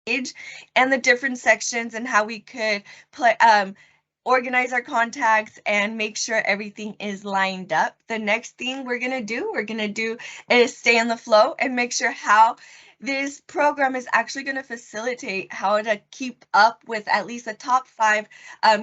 and the different sections and how we could organize our contacts and make sure everything is lined up. The next thing we're gonna do is stay in the flow and make sure how this program is actually going to facilitate how to keep up with at least the top 5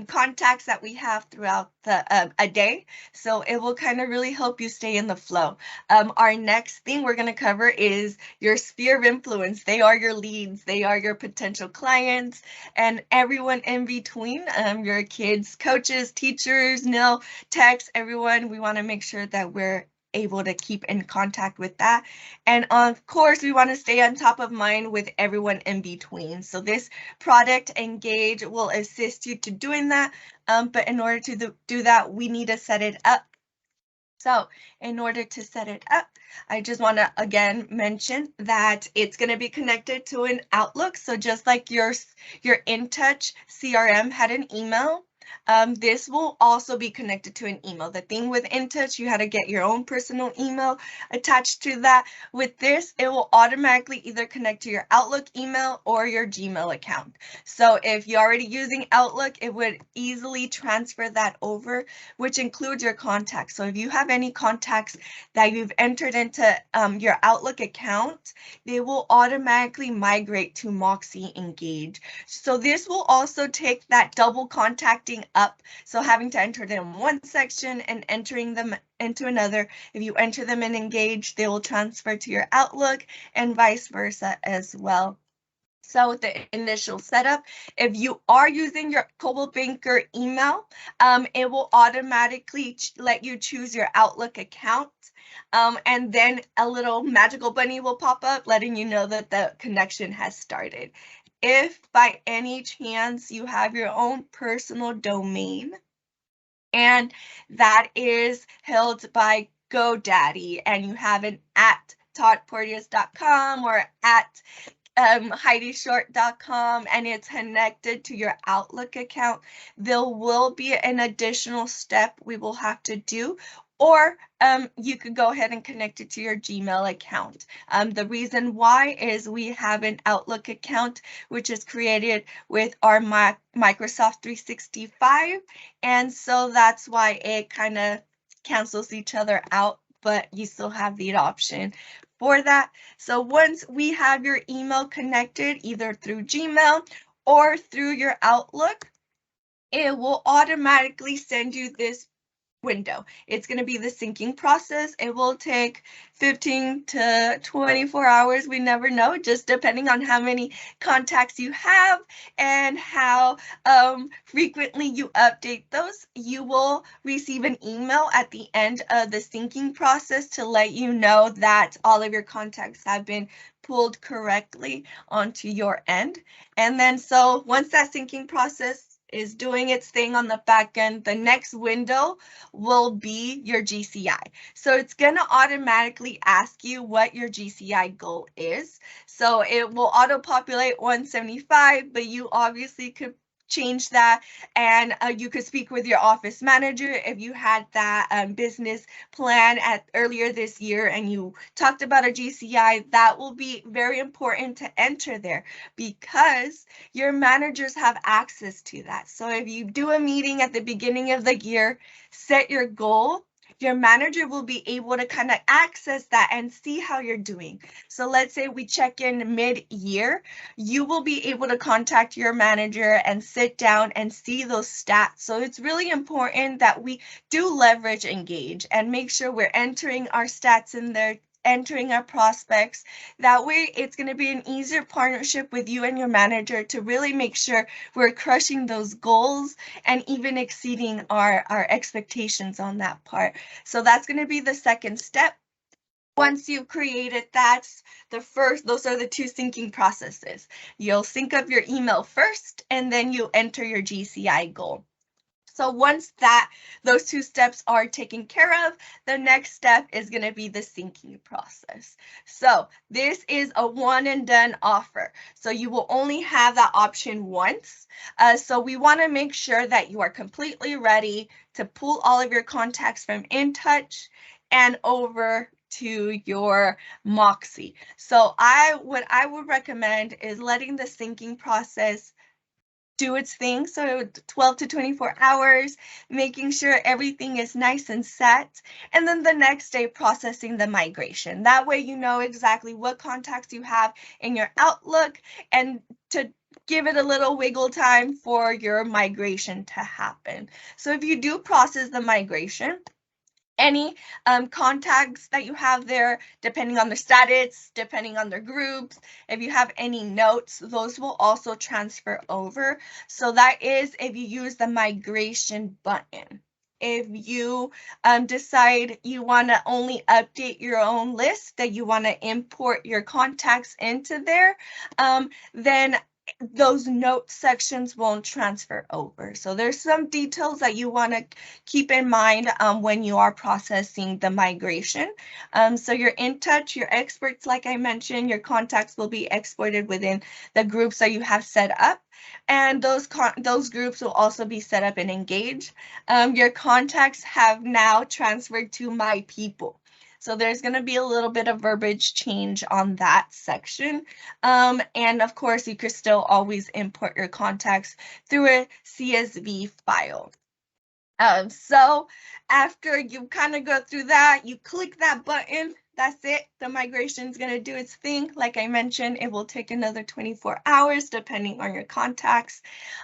contacts that we have throughout a day. So it will kind of really help you stay in the flow. Our next thing we're going to cover is your sphere of influence. They are your leads, they are your potential clients, and everyone in between, your kids, coaches, teachers, techs, everyone. We want to make sure that we're able to keep in contact with that. And of course, we want to stay on top of mind with everyone in between. So this product Engage will assist you to doing that. But in order to do that, we need to set it up. So in order to set it up, I just want to again mention that it's going to be connected to an Outlook. So just like your InTouch CRM had an email, this will also be connected to an email. The thing with InTouch, you had to get your own personal email attached to that. With this, it will automatically either connect to your Outlook email or your Gmail account. So if you're already using Outlook, it would easily transfer that over, which includes your contacts. So if you have any contacts that you've entered into your Outlook account, they will automatically migrate to MoxiEngage. So this will also take that double contacting up. So having to enter them in one section and entering them into another. If you enter them in Engage, they will transfer to your Outlook and vice versa as well. So with the initial setup, if you are using your Coldwell Banker email, it will automatically let you choose your Outlook account. And then a little magical bunny will pop up letting you know that the connection has started. If by any chance you have your own personal domain and that is held by GoDaddy and you have an at toddporteous.com or at HeidiShort.com and it's connected to your Outlook account, there will be an additional step we will have to do, or you could go ahead and connect it to your Gmail account. The reason why is we have an Outlook account which is created with our Microsoft 365, and so that's why it kind of cancels each other out, but you still have the option for that. So once we have your email connected either through Gmail or through your Outlook, it will automatically send you this window. It's going to be the syncing process. It will take 15 to 24 hours. We never know, just depending on how many contacts you have and how frequently you update those. You will receive an email at the end of the syncing process to let you know that all of your contacts have been pulled correctly onto your end. And then so once that syncing process is doing its thing on the back end, the next window will be your GCI. So it's going to automatically ask you what your GCI goal is. So it will auto-populate 175, but you obviously could change that, and you could speak with your office manager if you had that business plan earlier this year and you talked about a GCI. That will be very important to enter there because your managers have access to that. So if you do a meeting at the beginning of the year, set your goal, your manager will be able to kind of access that and see how you're doing. So let's say we check in mid-year, you will be able to contact your manager and sit down and see those stats. So it's really important that we do leverage Engage and make sure we're entering our stats in there, entering our prospects. That way it's going to be an easier partnership with you and your manager to really make sure we're crushing those goals and even exceeding our expectations on that part. So that's going to be the second step. Once you've created that, those are the two syncing processes. You'll sync up your email first, and then you enter your GCI goal. So once those two steps are taken care of, the next step is going to be the syncing process. So this is a one and done offer. So you will only have that option once. So we want to make sure that you are completely ready to pull all of your contacts from InTouch and over to your Moxie. So what I would recommend is letting the syncing process do its thing. So 12 to 24 hours, making sure everything is nice and set. And then the next day processing the migration. That way you know exactly what contacts you have in your Outlook and to give it a little wiggle time for your migration to happen. So if you do process the migration, any contacts that you have there, depending on their status, depending on their groups, if you have any notes, those will also transfer over. So that is if you use the migration button. If you decide you want to only update your own list, that you want to import your contacts into there, then those note sections won't transfer over. So there's some details that you want to keep in mind when you are processing the migration. So your in touch, your experts, like I mentioned, your contacts will be exported within the groups that you have set up. And those groups will also be set up in Engage. Your contacts have now transferred to My People. So there's going to be a little bit of verbiage change on that section. And of course, you could still always import your contacts through a CSV file. So after you kind of go through that, you click that button. That's it. The migration is going to do its thing. Like I mentioned, it will take another 24 hours depending on your contacts.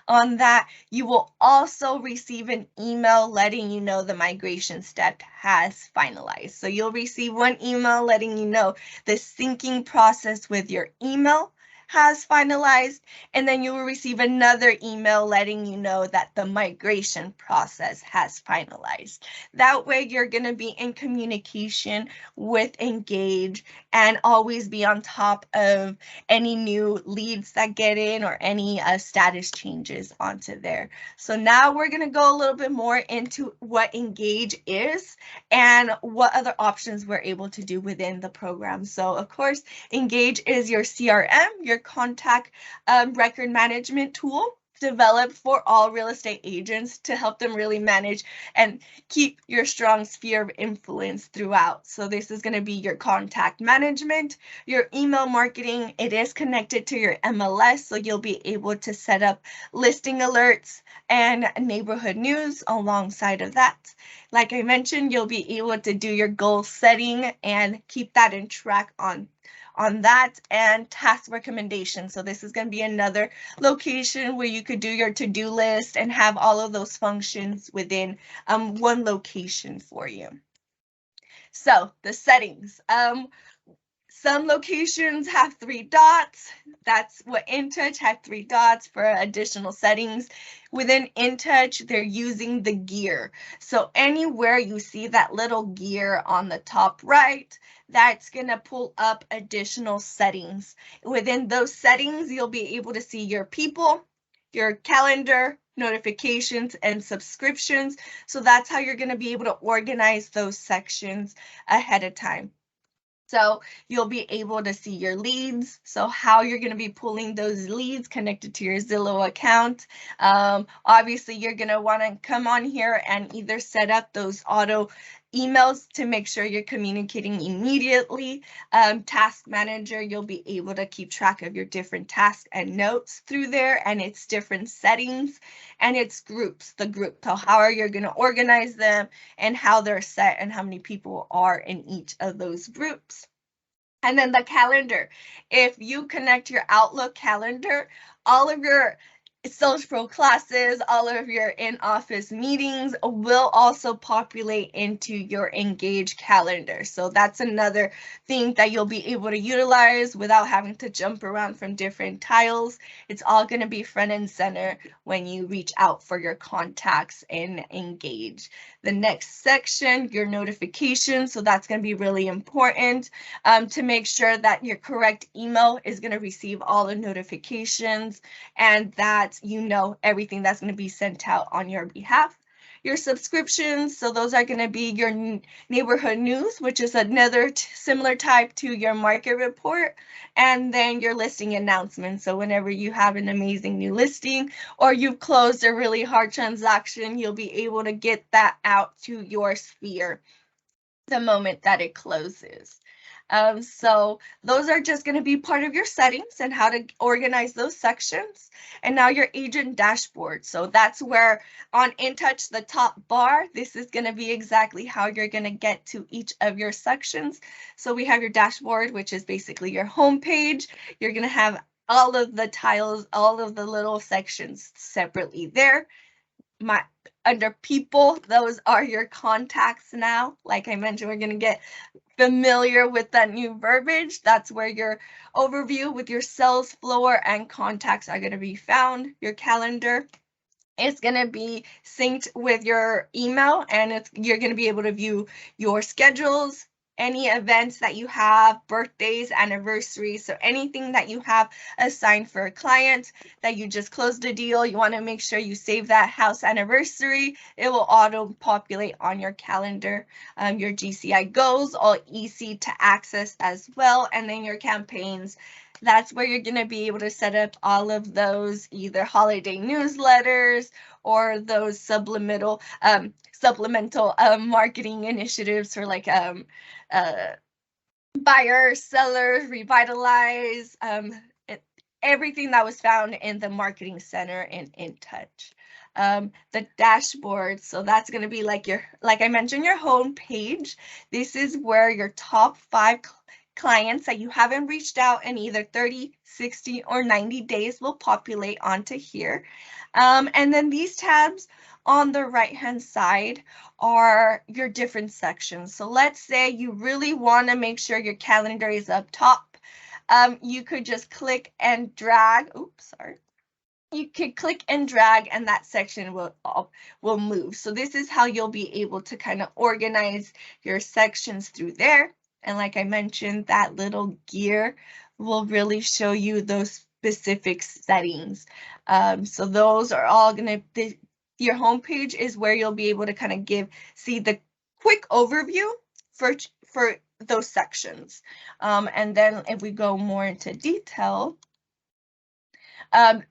On that, you will also receive an email letting you know the migration step has finalized. So you'll receive one email letting you know the syncing process with your email has finalized, and then you will receive another email letting you know that the migration process has finalized. That way you're going to be in communication with Engage and always be on top of any new leads that get in or any status changes onto there. So now we're going to go a little bit more into what Engage is and what other options we're able to do within the program. So of course, Engage is your CRM, your contact record management tool developed for all real estate agents to help them really manage and keep your strong sphere of influence throughout. So this is going to be your contact management, your email marketing. It is connected to your MLS, so you'll be able to set up listing alerts and neighborhood news alongside of that. Like I mentioned, you'll be able to do your goal setting and keep that in track on that, and task recommendations. So this is going to be another location where you could do your to-do list and have all of those functions within one location for you. So the settings. Some locations have 3 dots. That's what InTouch had 3 dots for additional settings. Within InTouch, they're using the gear. So anywhere you see that little gear on the top right, that's going to pull up additional settings. Within those settings, you'll be able to see your people, your calendar, notifications, and subscriptions. So that's how you're going to be able to organize those sections ahead of time. So you'll be able to see your leads. So how you're going to be pulling those leads connected to your Zillow account. Obviously, you're going to want to come on here and either set up those auto emails to make sure you're communicating immediately. Task Manager, you'll be able to keep track of your different tasks and notes through there and its different settings, and its groups, the group. So how are you going to organize them and how they're set and how many people are in each of those groups. And then the calendar. If you connect your Outlook calendar, all of your Social Pro classes, all of your in-office meetings will also populate into your Engage calendar. So that's another thing that you'll be able to utilize without having to jump around from different tiles. It's all going to be front and center when you reach out for your contacts in Engage. The next section, your notifications. So that's going to be really important to make sure that your correct email is going to receive all the notifications and that you know everything that's going to be sent out on your behalf. Your subscriptions, so those are going to be your neighborhood news, which is another similar type to your market report, and then your listing announcements. So whenever you have an amazing new listing or you've closed a really hard transaction, you'll be able to get that out to your sphere. the moment that it closes. So those are just going to be part of your settings and how to organize those sections. And now your agent dashboard. So that's where on InTouch, the top bar, this is going to be exactly how you're going to get to each of your sections. So we have your dashboard, which is basically your home page. You're going to have all of the tiles, all of the little sections separately there. Under people, those are your contacts now. Like I mentioned, we're going to get familiar with that new verbiage. That's where your overview with your sales floor and contacts are going to be found. Your calendar is going to be synced with your email, and you're going to be able to view your schedules, any events that you have, birthdays, anniversaries, so anything that you have assigned for a client that you just closed a deal, you want to make sure you save that house anniversary. It will auto-populate on your calendar. Your GCI goals, all easy to access as well, and then your campaigns. That's where you're going to be able to set up all of those either holiday newsletters or those supplemental marketing initiatives for like buyers, sellers, revitalize, everything that was found in the marketing center in InTouch. The dashboard, so that's going to be like I mentioned, your home page. This is where your top 5 clients that you haven't reached out in either 30, 60, or 90 days will populate onto here. And then these tabs on the right-hand side are your different sections. So let's say you really want to make sure your calendar is up top. You could just click and drag. Oops, sorry. You could click and drag and that section will move. So this is how you'll be able to kind of organize your sections through there. And like I mentioned, that little gear will really show you those specific settings. So those are all going to, your homepage is where you'll be able to kind of see the quick overview for those sections. And then if we go more into detail,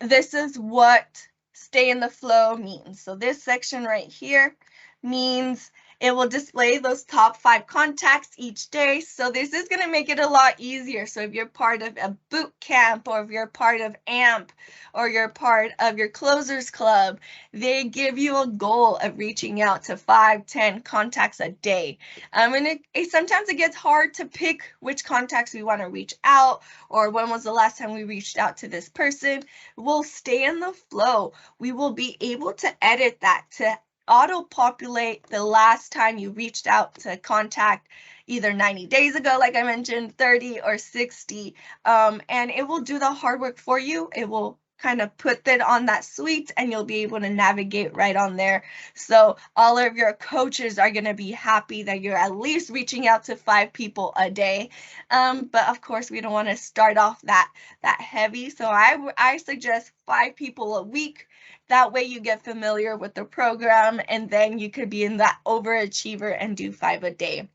this is what stay in the flow means. So this section right here means it will display those top 5 contacts each day. So this is going to make it a lot easier. So if you're part of a boot camp, or if you're part of AMP, or you're part of your closers club, they give you a goal of reaching out to 5, 10 contacts a day. And sometimes it gets hard to pick which contacts we want to reach out, or when was the last time we reached out to this person. We'll stay in the flow. We will be able to edit that to auto-populate the last time you reached out to contact, either 90 days ago, like I mentioned, 30 or 60, and it will do the hard work for you. It will kind of put that on that suite, and you'll be able to navigate right on there. So all of your coaches are going to be happy that you're at least reaching out to 5 people a day. But of course, we don't want to start off that heavy. So I suggest 5 people a week. That way you get familiar with the program, and then you could be in that overachiever and do 5 a day.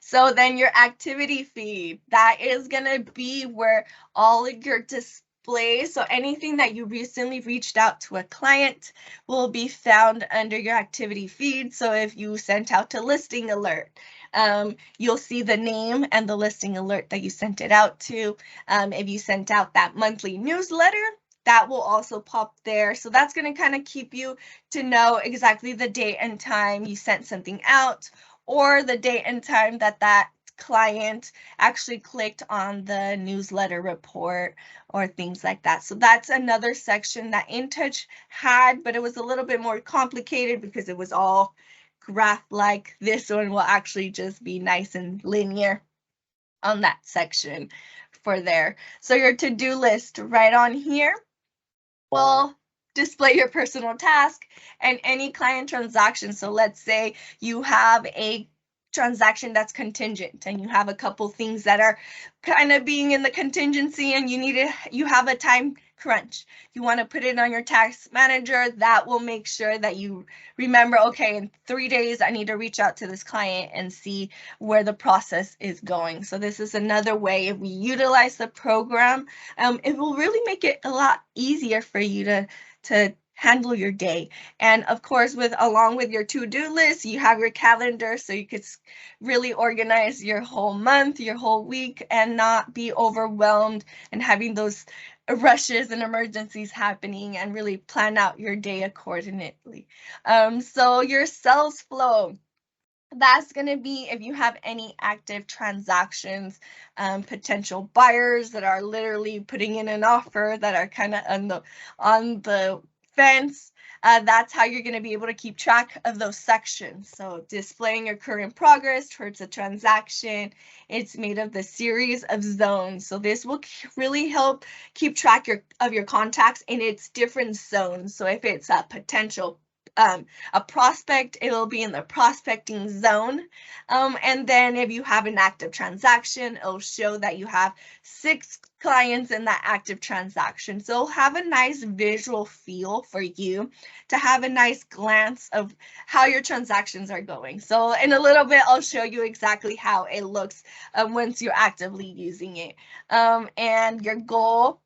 So then your activity feed, that is going to be where all of your displays, so anything that you recently reached out to a client, will be found under your activity feed. So if you sent out a listing alert, you'll see the name and the listing alert that you sent it out to. If you sent out that monthly newsletter, that will also pop there. So that's going to kind of keep you to know exactly the date and time you sent something out, or the date and time that client actually clicked on the newsletter report, or things like that. So that's another section that InTouch had, but it was a little bit more complicated because it was all graph-like. This one will actually just be nice and linear on that section for there. So your to-do list right on here will display your personal task and any client transaction. So let's say you have a transaction that's contingent, and you have a couple things that are kind of being in the contingency, and you have a time crunch. You want to put it on your task manager. That will make sure that you remember, okay, in 3 days, I need to reach out to this client and see where the process is going. So this is another way, if we utilize the program, it will really make it a lot easier for you to handle your day. And of course, along with your to-do list, you have your calendar, so you could really organize your whole month, your whole week, and not be overwhelmed and having those rushes and emergencies happening, and really plan out your day accordingly. So your sales flow, that's going to be if you have any active transactions, potential buyers that are literally putting in an offer, that are kind of on the fence. That's how you're going to be able to keep track of those sections. So displaying your current progress towards a transaction. It's made of the series of zones. So this will really help keep track of your contacts in its different zones. So if it's a potential a prospect, it will be in the prospecting zone. And then if you have an active transaction, it'll show that you have 6 clients in that active transaction. So it'll have a nice visual feel for you to have a nice glance of how your transactions are going. So in a little bit, I'll show you exactly how it looks once you're actively using it. And your goal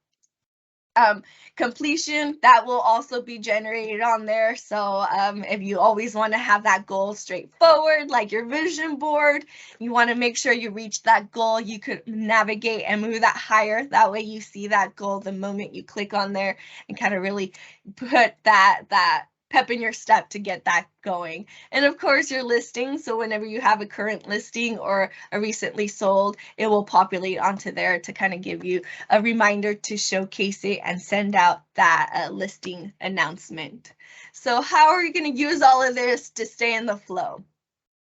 completion, that will also be generated on there. So if you always want to have that goal straightforward, like your vision board, you want to make sure you reach that goal, you could navigate and move that higher. That way you see that goal the moment you click on there, and kind of really put that pep in your step to get that going. And of course, your listing. So whenever you have a current listing or a recently sold, it will populate onto there to kind of give you a reminder to showcase it and send out that listing announcement. So how are you going to use all of this to stay in the flow?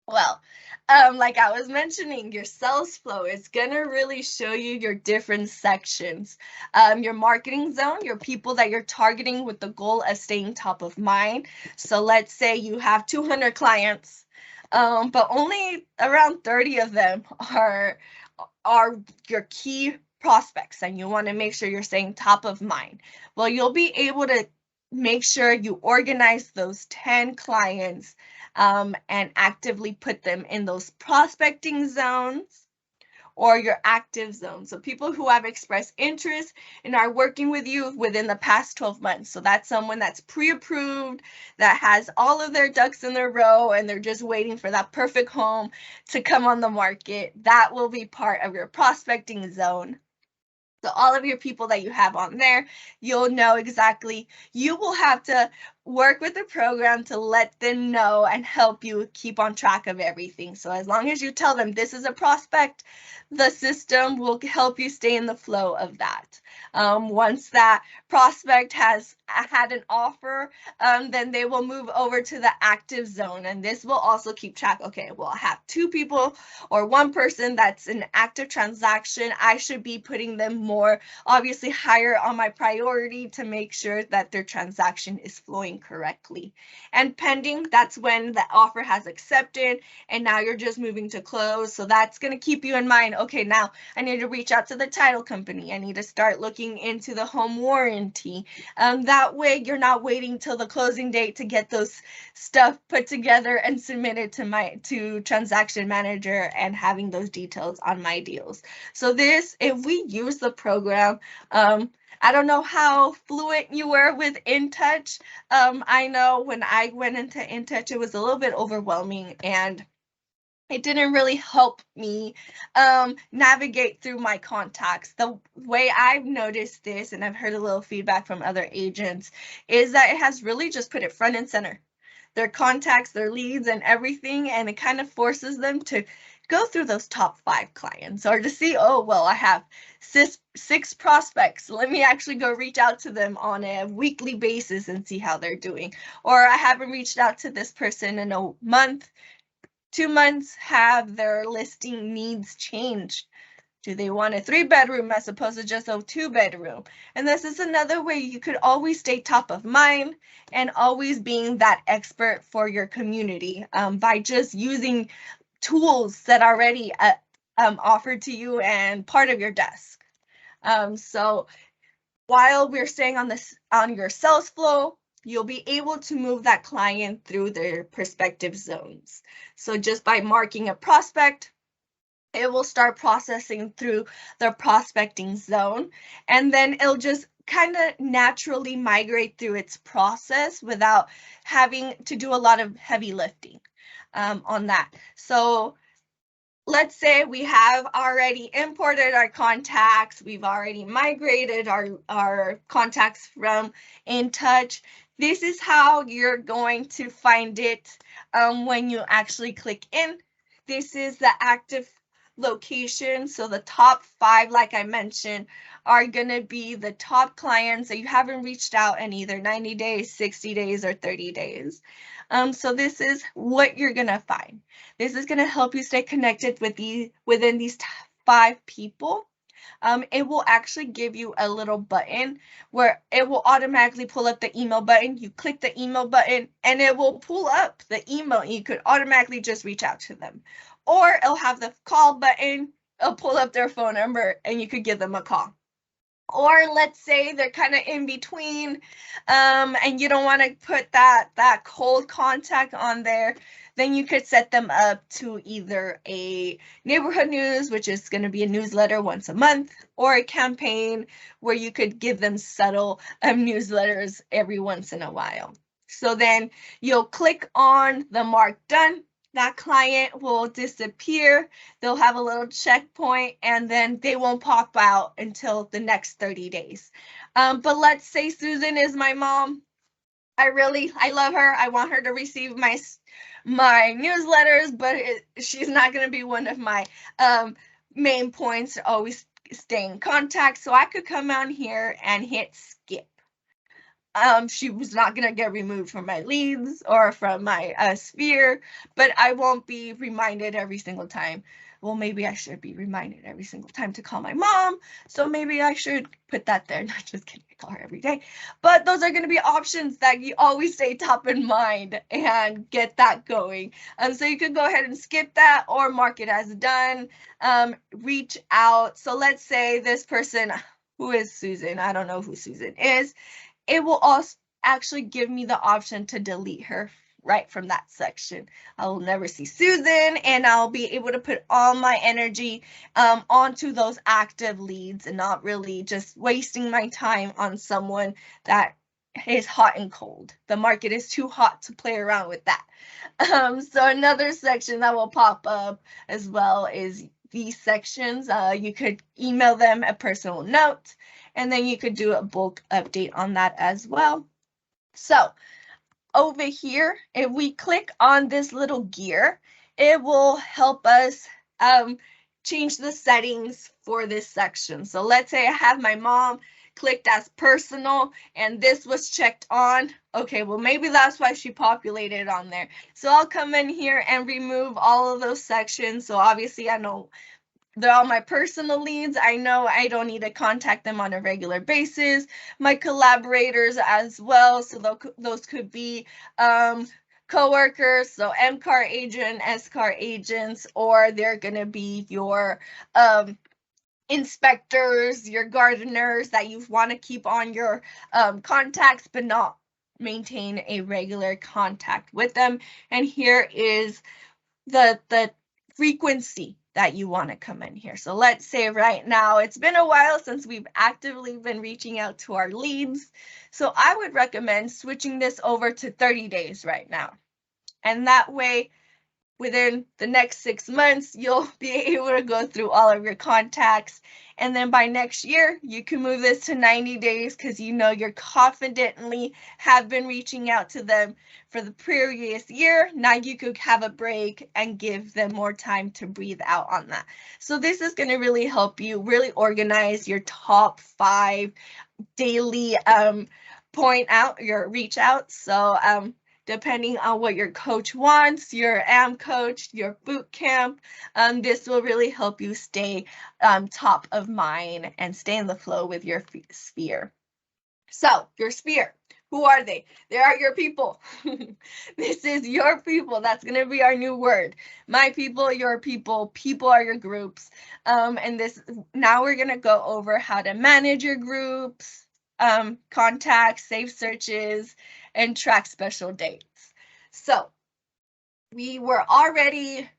Well, like I was mentioning, your sales flow is going to really show you your different sections. Your marketing zone, your people that you're targeting with the goal of staying top of mind. So let's say you have 200 clients, but only around 30 of them are your key prospects, and you want to make sure you're staying top of mind. Well, you'll be able to make sure you organize those 10 clients and actively put them in those prospecting zones or your active zone. So people who have expressed interest and are working with you within the past 12 months. So that's someone that's pre-approved, that has all of their ducks in their row, and they're just waiting for that perfect home to come on the market. That will be part of your prospecting zone. So all of your people that you have on there, you'll know exactly, you will have to work with the program to let them know and help you keep on track of everything. So as long as you tell them this is a prospect, the system will help you stay in the flow of that. Once that prospect has had an offer, then they will move over to the active zone, and this will also keep track. Okay, well, I have 2 people or 1 person that's an active transaction. I should be putting them more obviously higher on my priority to make sure that their transaction is flowing correctly. And pending, that's when the offer has accepted and now you're just moving to close. So that's going to keep you in mind, okay, now I need to reach out to the title company. I need to start looking into the home warranty. That way you're not waiting till the closing date to get those stuff put together and submitted to transaction manager and having those details on my deals. So this, if we use the program, I don't know how fluent you were with InTouch. I know when I went into InTouch, it was a little bit overwhelming, and it didn't really help me navigate through my contacts. The way I've noticed this, and I've heard a little feedback from other agents, is that it has really just put it front and center. Their contacts, their leads, and everything, and it kind of forces them to go through those top 5 clients, or to see, oh, well, I have 6 prospects. Let me actually go reach out to them on a weekly basis and see how they're doing. Or I haven't reached out to this person in a month, 2 months. Have their listing needs changed? Do they want a 3-bedroom as opposed to just a 2-bedroom? And this is another way you could always stay top of mind and always being that expert for your community by just using tools that are already offered to you and part of your desk. So while we're staying on your sales flow, you'll be able to move that client through their prospective zones. So just by marking a prospect, it will start processing through the prospecting zone, and then it'll just kind of naturally migrate through its process without having to do a lot of heavy lifting on that. So let's say we have already imported our contacts, we've already migrated our contacts from InTouch. This is how you're going to find it when you actually click in. This is the active location. So the top 5, like I mentioned, are going to be the top clients that you haven't reached out in either 90 days, 60 days, or 30 days. So this is what you're going to find. This is going to help you stay connected with within these 5 people. It will actually give you a little button where it will automatically pull up the email button. You click the email button and it will pull up the email. You could automatically just reach out to them. Or it'll have the call button. It'll pull up their phone number and you could give them a call. Or let's say they're kind of in between and you don't want to put that cold contact on there, then you could set them up to either a neighborhood news, which is going to be a newsletter once a month, or a campaign where you could give them subtle newsletters every once in a while. So then you'll click on the mark done. That client will disappear. They'll have a little checkpoint and then they won't pop out until the next 30 days. But let's say Susan is my mom. I love her. I want her to receive my newsletters, but she's not going to be one of my main points to always stay in contact. So I could come on here and hit skip. She was not going to get removed from my leads or from my sphere, but I won't be reminded every single time. Well, maybe I should be reminded every single time to call my mom. So maybe I should put that there. Not just kidding, I call her every day. But those are going to be options that you always stay top in mind and get that going. So you could go ahead and skip that or mark it as done. Reach out. So let's say this person, who is Susan? I don't know who Susan is. It will also actually give me the option to delete her right from that section. I will never see Susan and I'll be able to put all my energy onto those active leads and not really just wasting my time on someone that is hot and cold. The market is too hot to play around with that. So another section that will pop up as well is these sections. You could email them a personal note, and then you could do a bulk update on that as well. So over here, if we click on this little gear, it will help us change the settings for this section. So let's say I have my mom clicked as personal and this was checked on. Okay, well, maybe that's why she populated on there. So I'll come in here and remove all of those sections. So obviously I know they're all my personal leads. I know I don't need to contact them on a regular basis. My collaborators as well. So those could be coworkers, so MCAR agent, SCAR agents, or they're going to be your inspectors, your gardeners that you want to keep on your contacts, but not maintain a regular contact with them. And here is the frequency that you want to come in here. So let's say right now, it's been a while since we've actively been reaching out to our leads. So I would recommend switching this over to 30 days right now. And that way, within the next 6 months, you'll be able to go through all of your contacts. And then by next year, you can move this to 90 days because you know you're confidently have been reaching out to them for the previous year. Now you could have a break and give them more time to breathe out on that. So this is going to really help you really organize your top 5 daily point out, your reach out. So depending on what your coach wants, your AM coach, your boot camp, this will really help you stay top of mind and stay in the flow with your sphere. So your sphere, who are they? They are your people. This is your people. That's going to be our new word. My people, your people, people are your groups. And now we're going to go over how to manage your groups, contacts, save searches, and track special dates. So we were already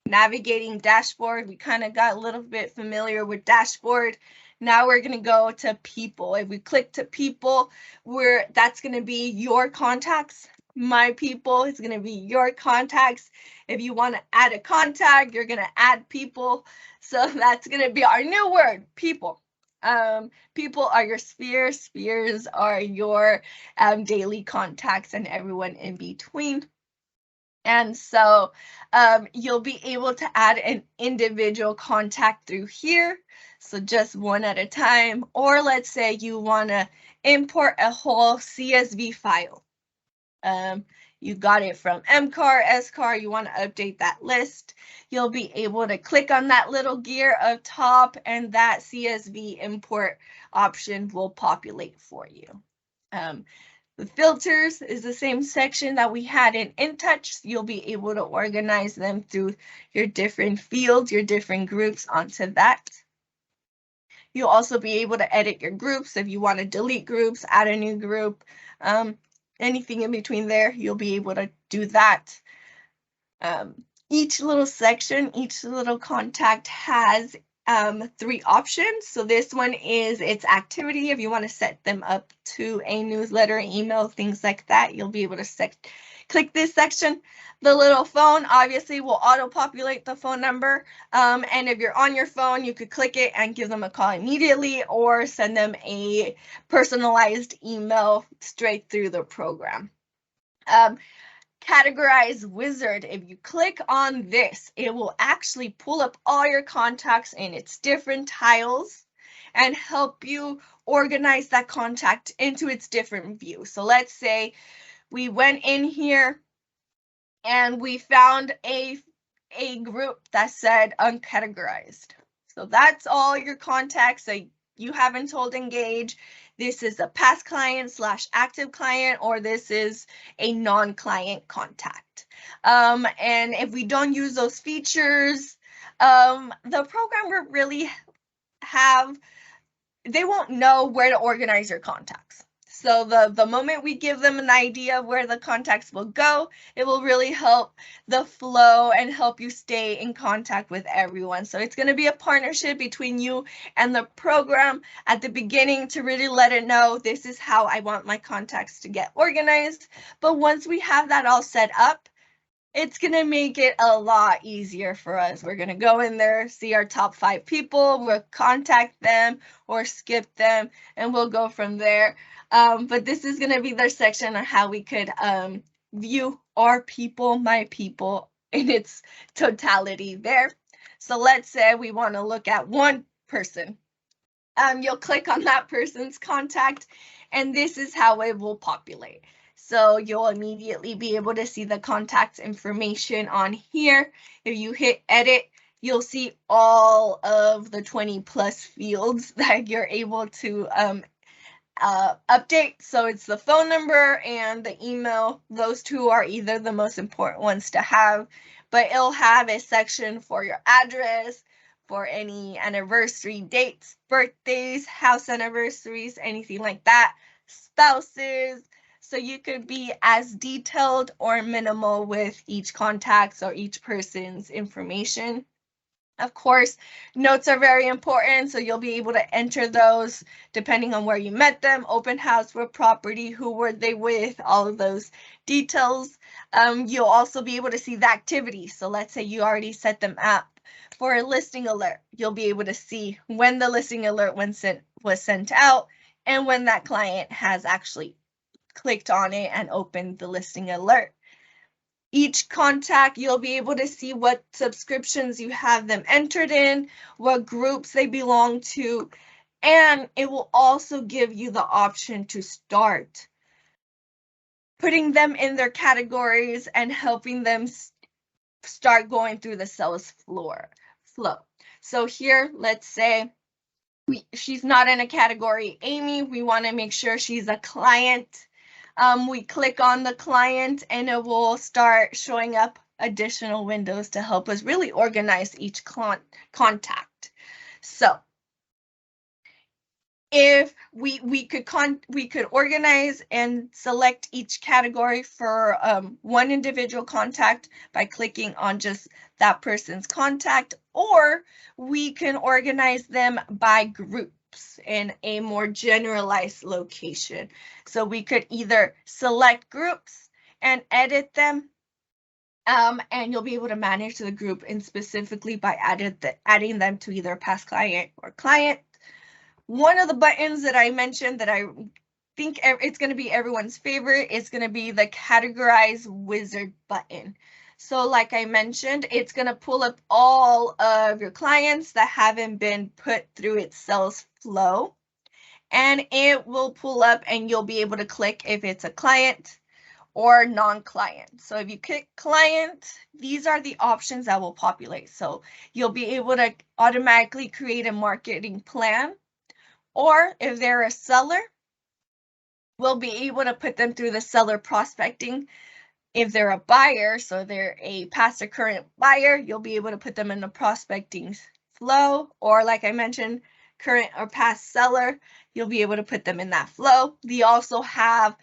navigating dashboard. We kind of got a little bit familiar with dashboard. Now we're going to go to people. If we click to people, that's going to be your contacts. My people is going to be your contacts. If you want to add a contact, you're going to add people. So that's going to be our new word, people. People are your spheres. Spheres are your daily contacts and everyone in between. And so you'll be able to add an individual contact through here. So just one at a time. Or let's say you want to import a whole CSV file. You got it from MCAR, SCAR, you want to update that list. You'll be able to click on that little gear up top and that CSV import option will populate for you. The filters is the same section that we had in InTouch. You'll be able to organize them through your different fields, your different groups onto that. You'll also be able to edit your groups if you want to delete groups, add a new group, anything in between there, you'll be able to do that. Each little section, each little contact has 3 options. So this one is its activity. If you want to set them up to a newsletter, email, things like that, you'll be able to click this section. The little phone obviously will auto-populate the phone number. And if you're on your phone, you could click it and give them a call immediately or send them a personalized email straight through the program. Categorize wizard. If you click on this, it will actually pull up all your contacts in its different tiles and help you organize that contact into its different views. So let's say we went in here and we found a group that said uncategorized. So that's all your contacts that you haven't told Engage. This is a past client / active client, or this is a non-client contact. And if we don't use those features, the program will really they won't know where to organize your contacts. So the moment we give them an idea of where the contacts will go, it will really help the flow and help you stay in contact with everyone. So it's going to be a partnership between you and the program at the beginning to really let it know this is how I want my contacts to get organized. But once we have that all set up, it's going to make it a lot easier for us. We're going to go in there, see our top 5 people, we'll contact them or skip them, and we'll go from there. But this is going to be their section on how we could view our people, my people, in its totality there. So let's say we want to look at one person. You'll click on that person's contact, and this is how it will populate. So you'll immediately be able to see the contact information on here. If you hit edit, you'll see all of the 20+ fields that you're able to update. So it's the phone number and the email. Those 2 are either the most important ones to have, but it'll have a section for your address, for any anniversary dates, birthdays, house anniversaries, anything like that, spouses. So you could be as detailed or minimal with each contact or each person's information. Of course, notes are very important, so you'll be able to enter those depending on where you met them, open house, what property, who were they with, all of those details. You'll also be able to see the activity. So let's say you already set them up for a listing alert. You'll be able to see when the listing alert was sent out and when that client has actually clicked on it and opened the listing alert. Each contact, you'll be able to see what subscriptions you have them entered in, what groups they belong to, and it will also give you the option to start putting them in their categories and helping them start going through the sales flow. So here, let's say she's not in a category Amy. We want to make sure she's a client. We click on the client and it will start showing up additional windows to help us really organize each contact. So if we could organize and select each category for one individual contact by clicking on just that person's contact, or we can organize them by group. groups in a more generalized location. So we could either select groups and edit them, and you'll be able to manage the group and specifically by adding them to either past client or client. One of the buttons that I mentioned that I think it's going to be everyone's favorite is going to be the Categorize Wizard button. So like I mentioned, it's going to pull up all of your clients that haven't been put through its sales flow, and it will pull up and you'll be able to click if it's a client or non-client. So if you click client, these are the options that will populate. So you'll be able to automatically create a marketing plan, or if they're a seller, we'll be able to put them through the seller prospecting. If they're a buyer, so they're a past or current buyer, you'll be able to put them in the prospecting flow, or like I mentioned, current or past seller, you'll be able to put them in that flow. They also have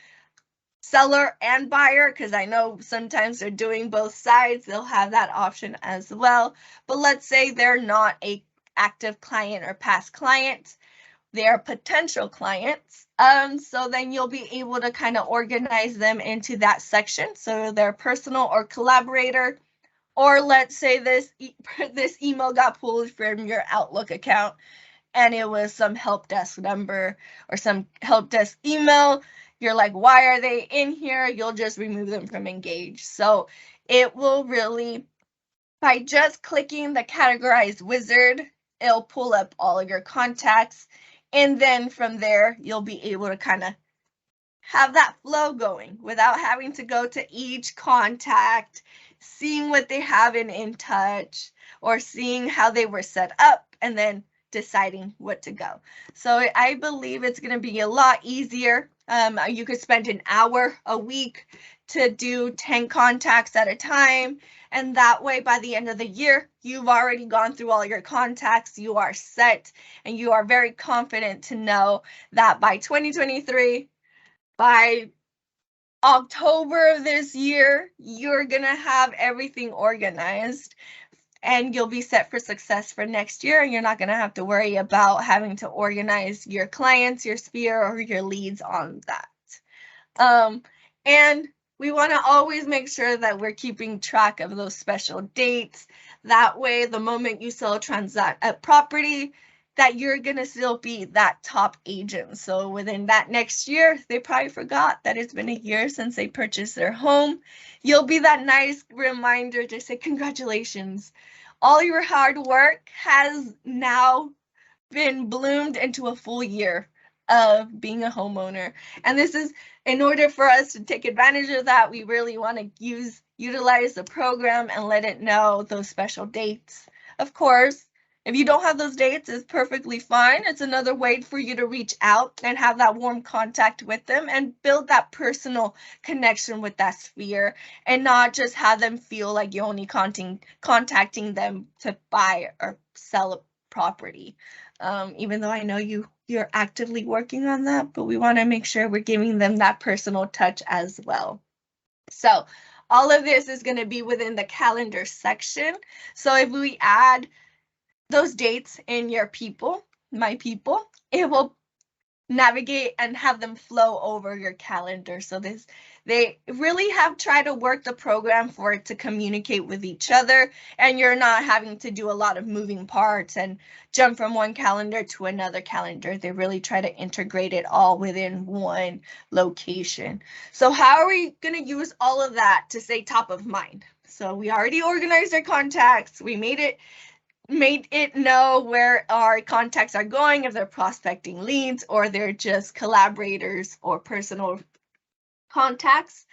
seller and buyer, because I know sometimes they're doing both sides, they'll have that option as well. But let's say they're not a active client or past client, they're potential clients. So then you'll be able to kind of organize them into that section. So they're personal or collaborator, or let's say this email got pulled from your Outlook account and it was some help desk number or some help desk email. You're like, why are they in here? You'll just remove them from Engage. So it will really, by just clicking the Categorize Wizard, it'll pull up all of your contacts. And then from there, you'll be able to kind of have that flow going without having to go to each contact, seeing what they have in InTouch, or seeing how they were set up, and then deciding what to go. So I believe it's going to be a lot easier. You could spend an hour a week to do 10 contacts at a time. And that way, by the end of the year, you've already gone through all your contacts, you are set, and you are very confident to know that by 2023, by October of this year, you're going to have everything organized and you'll be set for success for next year. And you're not going to have to worry about having to organize your clients, your sphere, or your leads on that. And we want to always make sure that we're keeping track of those special dates. That way, the moment you sell a property, that you're going to still be that top agent. So within that next year, they probably forgot that it's been a year since they purchased their home. You'll be that nice reminder to say, congratulations. All your hard work has now been bloomed into a full year of being a homeowner. And this is, in order for us to take advantage of that, we really want to utilize the program and let it know those special dates. Of course, if you don't have those dates, it's perfectly fine. It's another way for you to reach out and have that warm contact with them and build that personal connection with that sphere, and not just have them feel like you're only contacting them to buy or sell a property. Even though I know you're actively working on that, but we want to make sure we're giving them that personal touch as well. So all of this is going to be within the calendar section. So if we add those dates in your my people, it will navigate and have them flow over your calendar. So they really have tried to work the program for it to communicate with each other, and you're not having to do a lot of moving parts and jump from one calendar to another calendar. They really try to integrate it all within one location. So how are we going to use all of that to stay top of mind? So we already organized our contacts. We made it know where our contacts are going, if they're prospecting leads or they're just collaborators or personal contacts.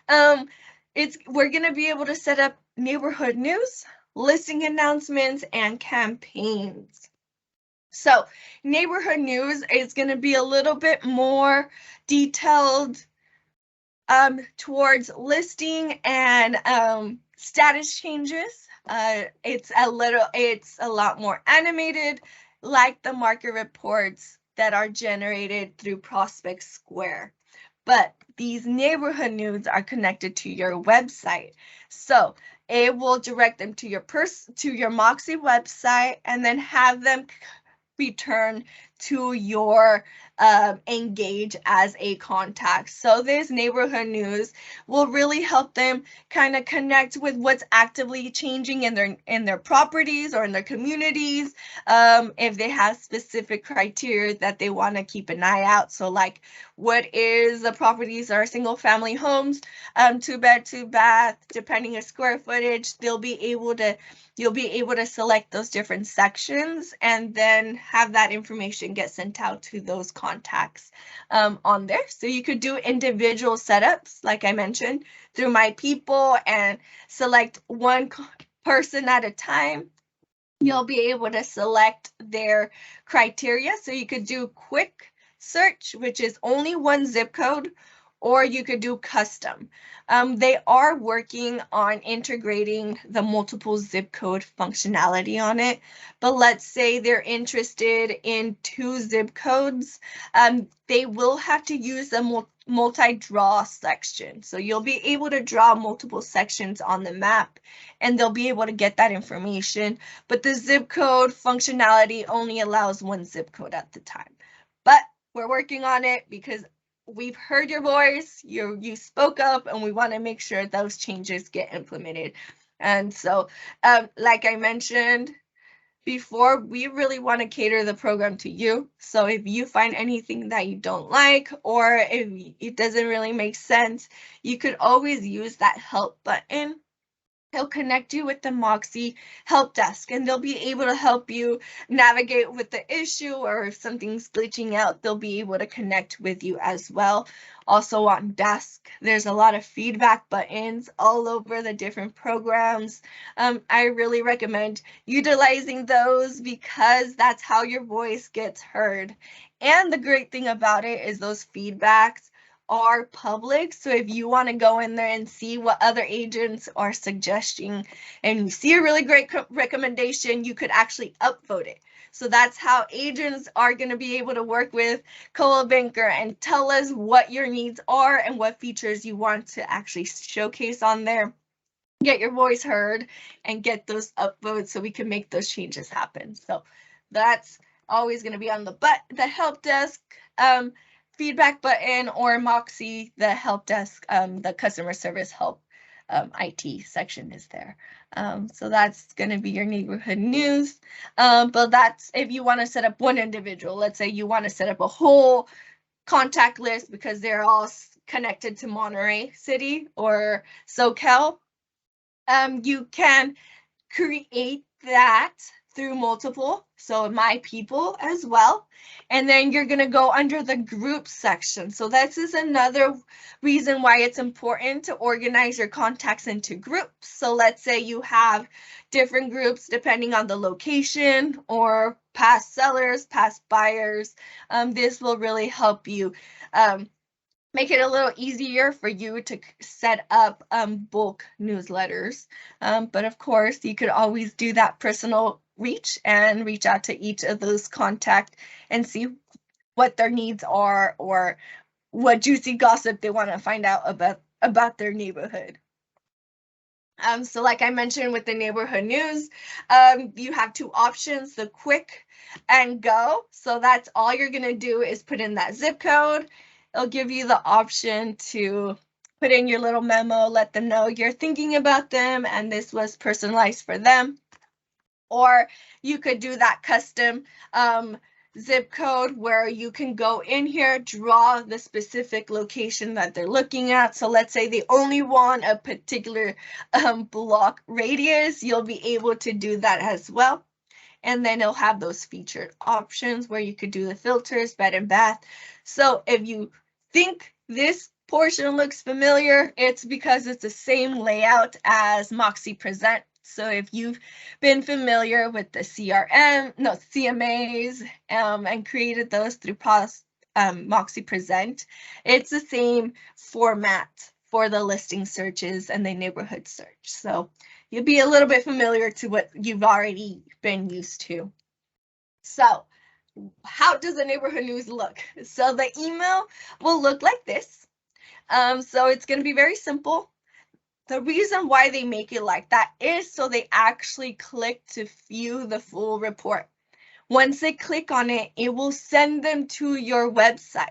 We're going to be able to set up neighborhood news, listing announcements, and campaigns. So neighborhood news is going to be a little bit more detailed towards listing and status changes. It's a lot more animated, like the market reports that are generated through Prospect Square. But these neighborhood news are connected to your website. So it will direct them to your Moxie website and then have them return to your Engage as a contact. So this neighborhood news will really help them kind of connect with what's actively changing in their properties or in their communities. If they have specific criteria that they want to keep an eye out. So like, what is the properties are single family homes, 2-bed, 2-bath, depending on square footage, you'll be able to select those different sections and then have that information get sent out to those contacts on there. So you could do individual setups, like I mentioned, through My People and select one person at a time. You'll be able to select their criteria. So you could do quick search, which is only one zip code, or you could do custom. They are working on integrating the multiple zip code functionality on it, but let's say they're interested in 2 zip codes, they will have to use a multi-draw section. So you'll be able to draw multiple sections on the map and they'll be able to get that information, but the zip code functionality only allows 1 zip code at the time. But we're working on it because we've heard your voice, you spoke up, and we want to make sure those changes get implemented. And so, like I mentioned before, we really want to cater the program to you. So if you find anything that you don't like, or if it doesn't really make sense, you could always use that help button. He'll connect you with the Moxie help desk and they'll be able to help you navigate with the issue, or if something's glitching out, they'll be able to connect with you as well. Also on desk, there's a lot of feedback buttons all over the different programs. I really recommend utilizing those because that's how your voice gets heard. And the great thing about it is those feedbacks are public. So if you want to go in there and see what other agents are suggesting and you see a really great recommendation, you could actually upvote it. So that's how agents are going to be able to work with Coldwell Banker and tell us what your needs are and what features you want to actually showcase on there. Get your voice heard and get those upvotes so we can make those changes happen. So that's always going to be on the help desk feedback button, or Moxie, the help desk, the customer service help IT section is there. So that's going to be your neighborhood news. But that's if you want to set up one individual. Let's say you want to set up a whole contact list because they're all connected to Monterey City or SoCal. You can create that through multiple, so My People as well. And then you're going to go under the group section. So this is another reason why it's important to organize your contacts into groups. So let's say you have different groups depending on the location or past sellers, past buyers. This will really help you make it a little easier for you to set up bulk newsletters. But of course, you could always do that personal reach and reach out to each of those contacts and see what their needs are or what juicy gossip they want to find out about their neighborhood. So like I mentioned with the neighborhood news, you have 2 options, the quick and go. So that's all you're going to do is put in that zip code. It'll give you the option to put in your little memo, let them know you're thinking about them and this was personalized for them. Or you could do that custom zip code where you can go in here, draw the specific location that they're looking at. So let's say they only want a particular block radius, you'll be able to do that as well. And then it'll have those featured options where you could do the filters, bed and bath. So if you think this portion looks familiar, it's because it's the same layout as Moxie Present. So if you've been familiar with the CMAs and created those through Moxie Present, it's the same format for the listing searches and the neighborhood search. So you'll be a little bit familiar to what you've already been used to. So how does the neighborhood news look? So the email will look like this. So it's going to be very simple. The reason why they make it like that is so they actually click to view the full report. Once they click on it, it will send them to your website.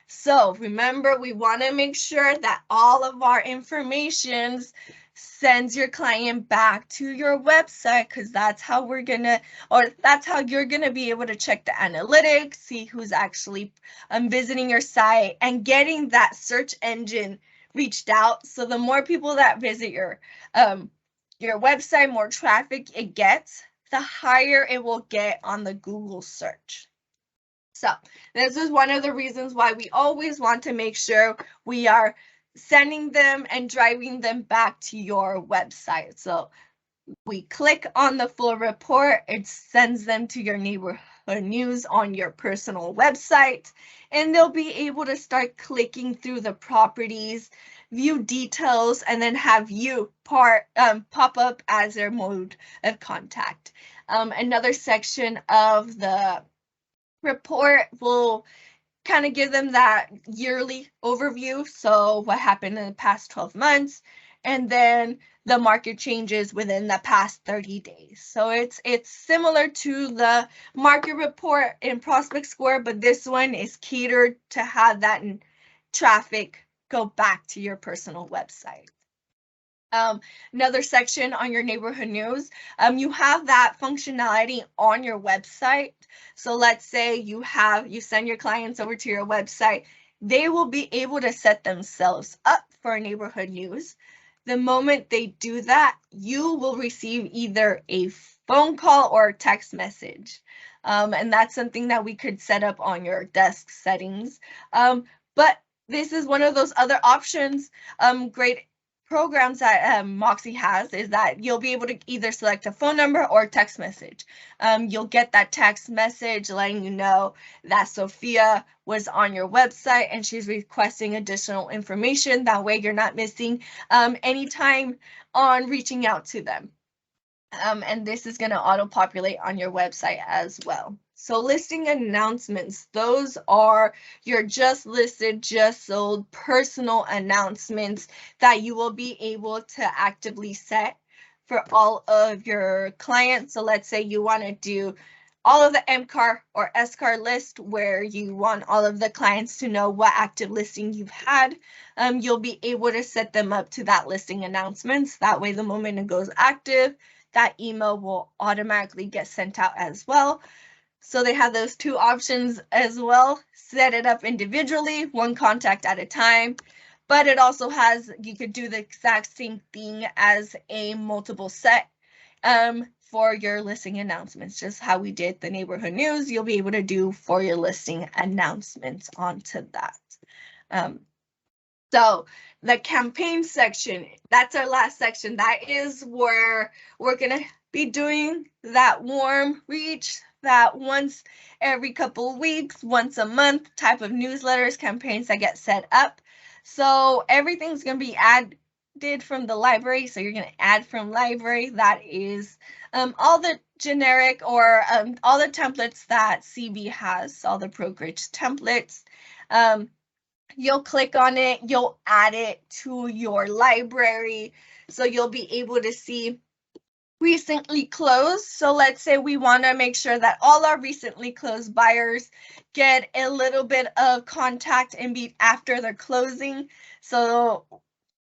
So remember, we want to make sure that all of our information sends your client back to your website, because that's how we're gonna, or that's how you're gonna be able to check the analytics, see who's actually visiting your site, and getting that search engine reached out. So the more people that visit your website, more traffic it gets, the higher it will get on the Google search. So this is one of the reasons why we always want to make sure we are sending them and driving them back to your website. So we click on the full report, it sends them to your neighborhood news on your personal website, and they'll be able to start clicking through the properties, view details, and then have you pop up as their mode of contact. Another section of the report will kind of give them that yearly overview. So what happened in the past 12 months, and then the market changes within the past 30 days. So it's similar to the market report in Prospect Square, but this one is catered to have that traffic go back to your personal website. Another section on your neighborhood news, you have that functionality on your website. So let's say you send your clients over to your website, they will be able to set themselves up for neighborhood news. The moment they do that, you will receive either a phone call or a text message. And that's something that we could set up on your desk settings. But this is one of those other options, great programs that Moxie has, is that you'll be able to either select a phone number or a text message. You'll get that text message letting you know that Sophia was on your website and she's requesting additional information. That way you're not missing any time on reaching out to them. And this is going to auto-populate on your website as well. So listing announcements, those are your just listed, just sold personal announcements that you will be able to actively set for all of your clients. So let's say you want to do all of the MCAR or SCAR list where you want all of the clients to know what active listing you've had. You'll be able to set them up to that listing announcements. That way, the moment it goes active, that email will automatically get sent out as well. So they have those two options as well. Set it up individually, one contact at a time, but it also has, you could do the exact same thing as a multiple set for your listing announcements. Just how we did the neighborhood news, you'll be able to do for your listing announcements onto that. So the campaign section, that's our last section. That is where we're going to be doing that warm reach, that once every couple of weeks, once a month type of newsletters, campaigns that get set up. So everything's going to be added from the library. So you're going to add from library. That is all the generic or all the templates that CB has, all the brokerage templates. You'll click on it, you'll add it to your library. So you'll be able to see recently closed. So let's say we want to make sure that all our recently closed buyers get a little bit of contact after their closing. So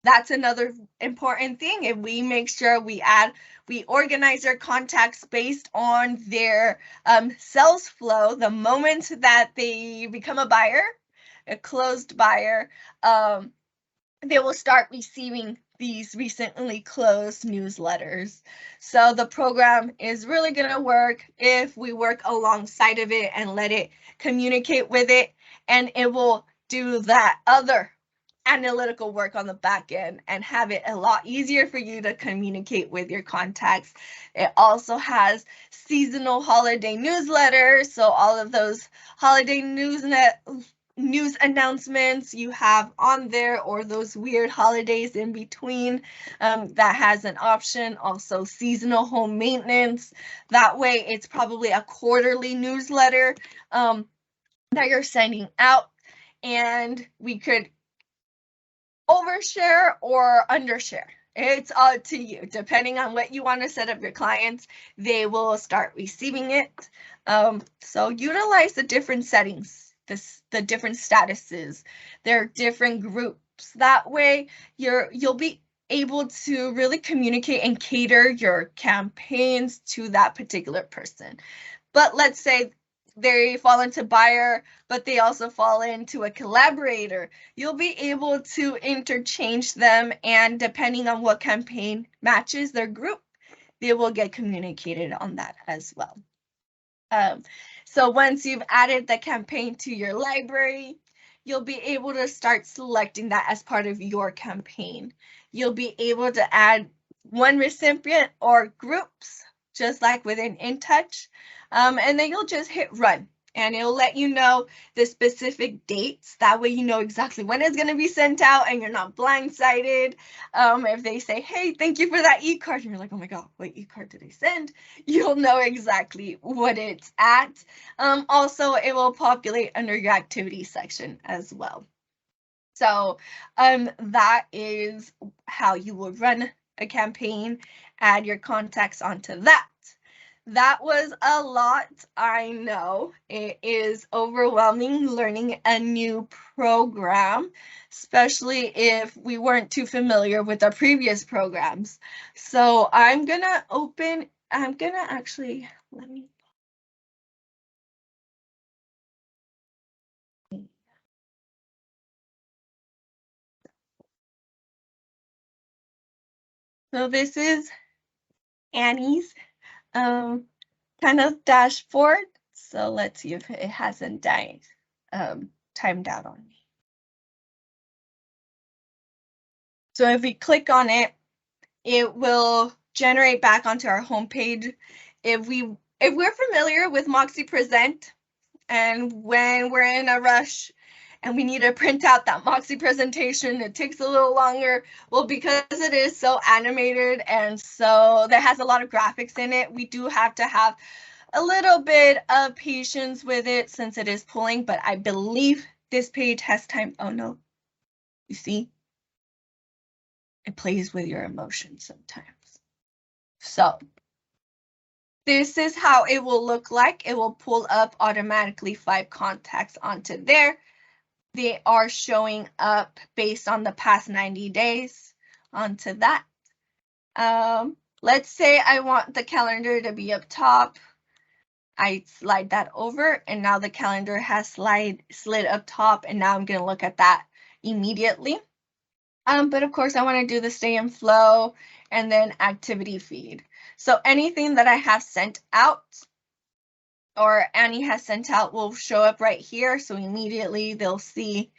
that's another important thing. If we make sure we organize their contacts based on their sales flow, the moment that they become a buyer, a closed buyer, they will start receiving these recently closed newsletters. So the program is really going to work if we work alongside of it and let it communicate with it, and it will do that other analytical work on the back end and have it a lot easier for you to communicate with your contacts. It also has seasonal holiday newsletters, so all of those holiday news announcements you have on there, or those weird holidays in between, that has an option. Also seasonal home maintenance, that way it's probably a quarterly newsletter that you're sending out, and we could overshare or undershare. It's up to you. Depending on what you want to set up your clients, they will start receiving it. So utilize the different settings, the different statuses, their different groups. That way you'll be able to really communicate and cater your campaigns to that particular person. But let's say they fall into buyer, but they also fall into a collaborator. You'll be able to interchange them, and depending on what campaign matches their group, they will get communicated on that as well. So once you've added the campaign to your library, you'll be able to start selecting that as part of your campaign. You'll be able to add one recipient or groups, just like within InTouch, and then you'll just hit run. And it'll let you know the specific dates. That way you know exactly when it's going to be sent out and you're not blindsided. If they say, hey, thank you for that e-card, and you're like, oh my God, what e-card did they send? You'll know exactly what it's at. Also, it will populate under your activity section as well. So that is how you will run a campaign, add your contacts onto that. That was a lot, I know. It is overwhelming learning a new program, especially if we weren't too familiar with our previous programs. So I'm gonna actually, let me. So this is Annie's kind of dashboard. So let's see if it hasn't timed out on me. So if we click on it, it will generate back onto our homepage. If we're familiar with Moxie Present, and when we're in a rush and we need to print out that Moxie presentation, it takes a little longer. Well, because it is so animated and so there has a lot of graphics in it, we do have to have a little bit of patience with it since it is pulling, but I believe this page has time. Oh no, you see? It plays with your emotions sometimes. So this is how it will look like. It will pull up automatically 5 contacts onto there. They are showing up based on the past 90 days onto that. Let's say I want the calendar to be up top. I slide that over and now the calendar has slid up top, and now I'm going to look at that immediately. But of course I want to do the stay in flow and then activity feed. So anything that I have sent out or Annie has sent out will show up right here. So immediately they'll see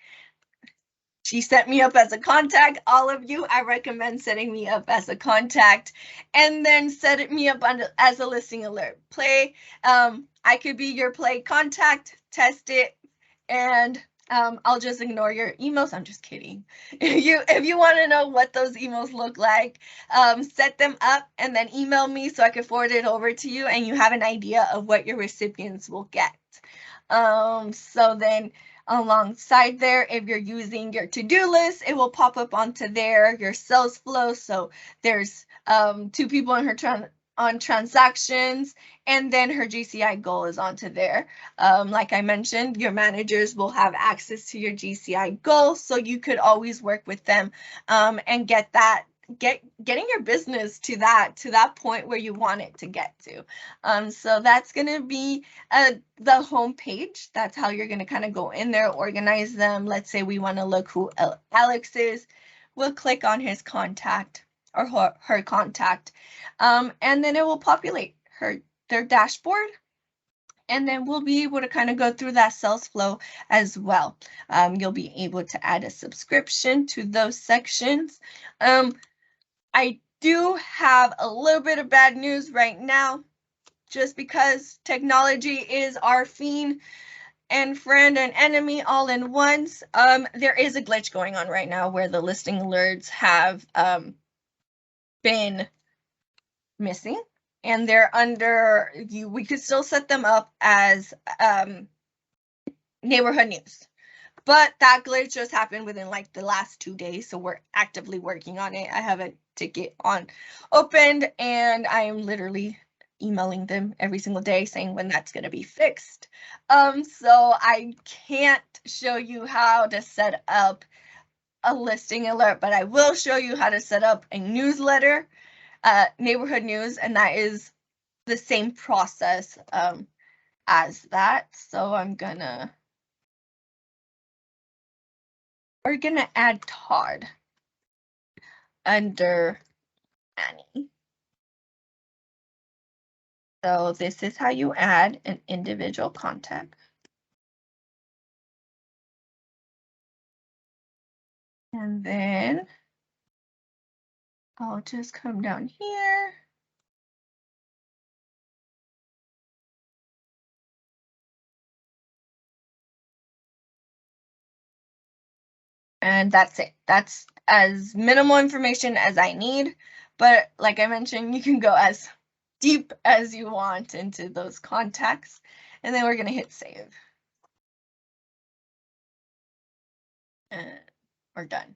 she set me up as a contact. All of you, I recommend setting me up as a contact and then set me up as a listing alert. Play, I could be your play contact, test it, and I'll just ignore your emails. I'm just kidding. If you want to know what those emails look like, set them up and then email me so I can forward it over to you and you have an idea of what your recipients will get. So then alongside there, if you're using your to-do list, it will pop up onto there, your sales flow. So there's 2 people in her on transactions, and then her GCI goal is onto there. Like I mentioned, your managers will have access to your GCI goal, so you could always work with them and getting your business to that point where you want it to get to. So that's going to be the home page. That's how you're going to kind of go in there, organize them. Let's say we want to look who Alex is. We'll click on his contact or her contact, and then it will populate their dashboard. And then we'll be able to kind of go through that sales flow as well. You'll be able to add a subscription to those sections. I do have a little bit of bad news right now, just because technology is our fiend and friend and enemy all in once. There is a glitch going on right now where the listing alerts have been missing, and they're under we could still set them up as neighborhood news. but that glitch just happened within like the last 2 days, so we're actively working on it. I have a ticket on opened, and I am literally emailing them every single day saying when that's going to be fixed. So I can't show you how to set up a listing alert, but I will show you how to set up a newsletter, neighborhood news, and that is the same process as that. So we're gonna add Todd under Annie. So this is how you add an individual contact. And then I'll just come down here. And that's it. That's as minimal information as I need. But like I mentioned, you can go as deep as you want into those contacts. And then we're going to hit save. And we're done.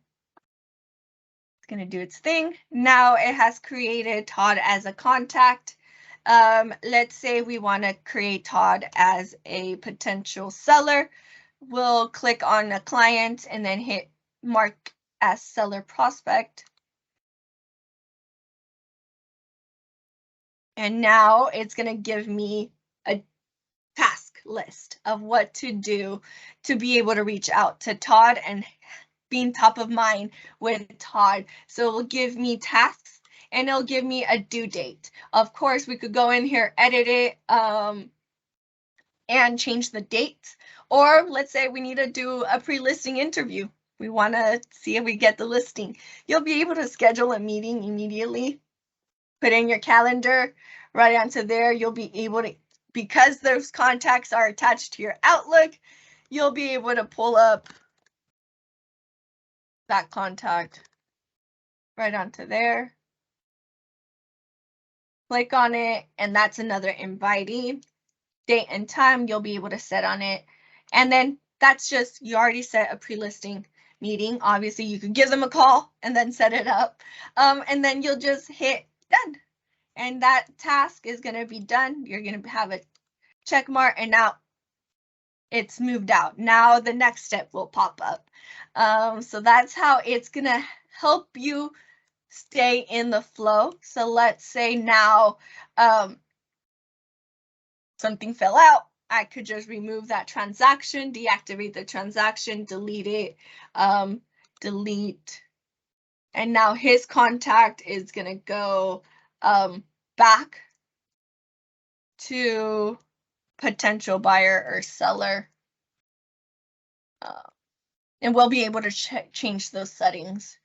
It's going to do its thing. Now it has created Todd as a contact. Let's say we want to create Todd as a potential seller. We'll click on a client and then hit mark as seller prospect. And now it's going to give me a task list of what to do to be able to reach out to Todd and being top of mind with Todd. So it will give me tasks and it'll give me a due date. Of course, we could go in here, edit it, and change the date. Or let's say we need to do a pre-listing interview. We want to see if we get the listing. You'll be able to schedule a meeting immediately. Put in your calendar right onto there. You'll be able to, because those contacts are attached to your Outlook, you'll be able to pull up that contact right onto there. Click on it, and that's another invitee. Date and time you'll be able to set on it. And then that's just, you already set a pre-listing meeting. Obviously, you could give them a call and then set it up. And then you'll just hit done. And that task is going to be done. You're going to have a check mark, and now it's moved out. Now the next step will pop up. So that's how it's going to help you stay in the flow. So let's say now something fell out. I could just remove that transaction, deactivate the transaction, delete it, delete. And now his contact is going to go back to potential buyer or seller. And we'll be able to change those settings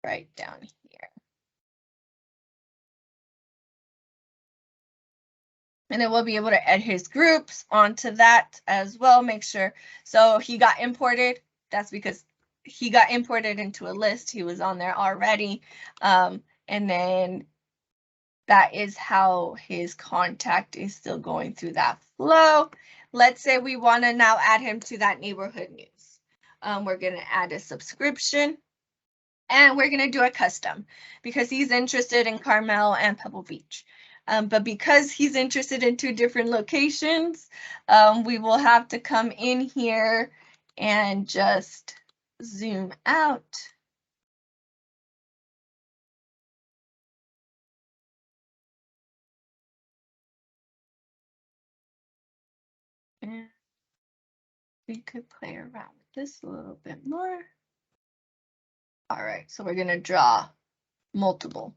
right down here. And then we'll be able to add his groups onto that as well. Make sure. So he got imported. That's because he got imported into a list. He was on there already. And then that is how his contact is still going through that flow. Let's say we want to now add him to that neighborhood news. We're going to add a subscription. And we're going to do a custom because he's interested in Carmel and Pebble Beach. But because he's interested in 2 different locations, we will have to come in here and just zoom out. And we could play around with this a little bit more. All right, so we're going to draw multiple.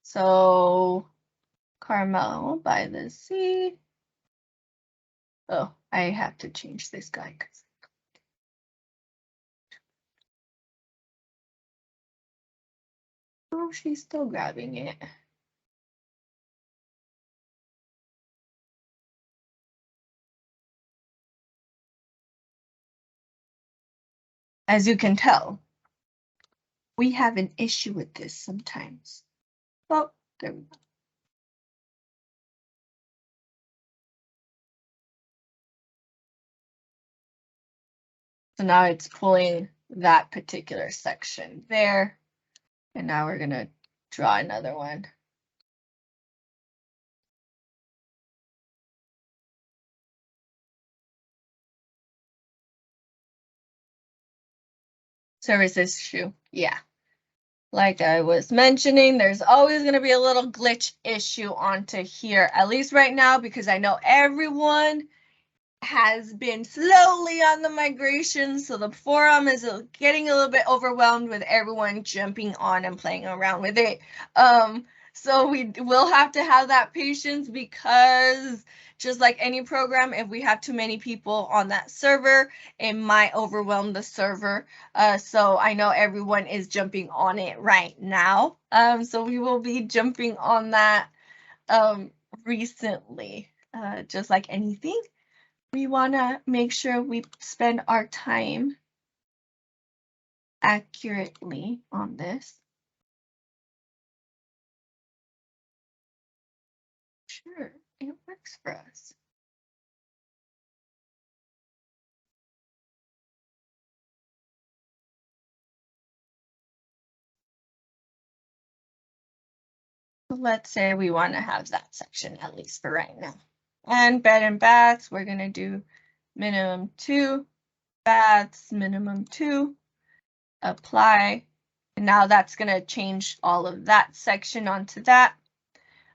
So Carmel by the sea. Oh, I have to change this guy. Oh, she's still grabbing it. As you can tell, we have an issue with this sometimes. Oh, there we go. So now it's pulling that particular section there. And now we're going to draw another one. Service issue. Yeah. Like I was mentioning, there's always going to be a little glitch issue onto here, at least right now, because I know everyone has been slowly on the migration, so the forum is getting a little bit overwhelmed with everyone jumping on and playing around with it. So we will have to have that patience, because just like any program, if we have too many people on that server, it might overwhelm the server. So I know everyone is jumping on it right now. So we will be jumping on that recently, just like anything. We want to make sure we spend our time accurately on this. Sure, it works for us. Let's say we want to have that section, at least for right now. And bed and baths, we're going to do minimum 2, baths, minimum 2, apply. And now that's going to change all of that section onto that.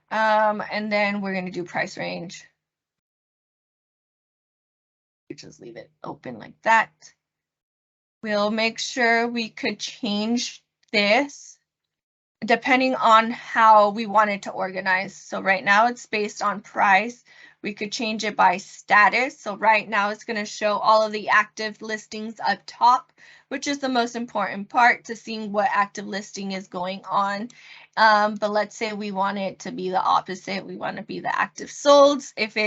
And then we're going to do price range. You just leave it open like that. We'll make sure we could change this depending on how we want it to organize. So right now it's based on price. We could change it by status. So right now it's going to show all of the active listings up top, which is the most important part to seeing what active listing is going on. But let's say we want it to be the opposite. We want to be the active solds. If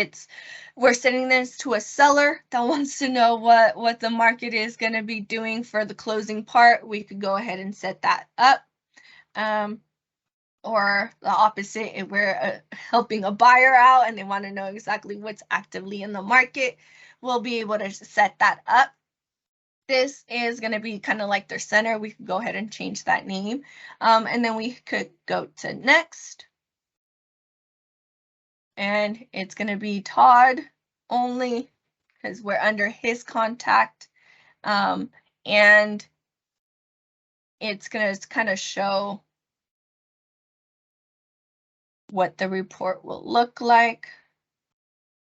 we're sending this to a seller that wants to know what the market is going to be doing for the closing part, we could go ahead and set that up. Or the opposite, if we're helping a buyer out and they want to know exactly what's actively in the market, we'll be able to set that up. This is going to be kind of like their center. We could go ahead and change that name. And then we could go to next. And it's going to be Todd only because we're under his contact. And it's going to kind of show what the report will look like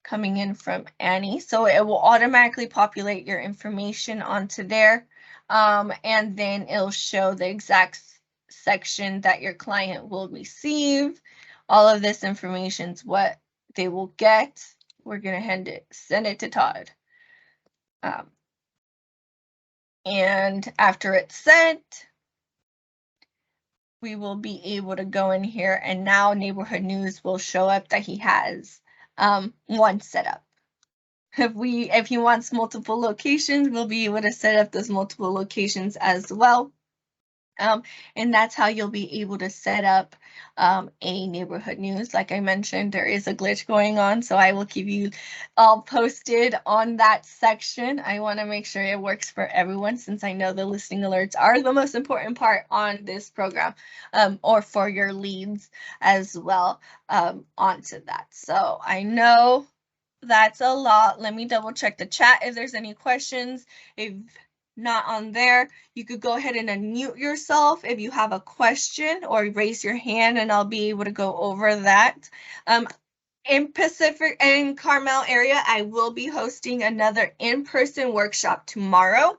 coming in from Annie. So it will automatically populate your information onto there. And then it'll show the exact section that your client will receive. All of this information is what they will get. We're going to send it to Todd. And after it's sent, we will be able to go in here, and now neighborhood news will show up that he has one set up. If he wants multiple locations, we'll be able to set up those multiple locations as well. And that's how you'll be able to set up a neighborhood news. Like I mentioned, there is a glitch going on, so I will keep you all posted on that section. I want to make sure it works for everyone, since I know the listing alerts are the most important part on this program, or for your leads as well, onto that. So I know that's a lot. Let me double check the chat if there's any questions. If not on there, you could go ahead and unmute yourself if you have a question, or raise your hand and I'll be able to go over that. In Pacific and Carmel area, I will be hosting another in-person workshop tomorrow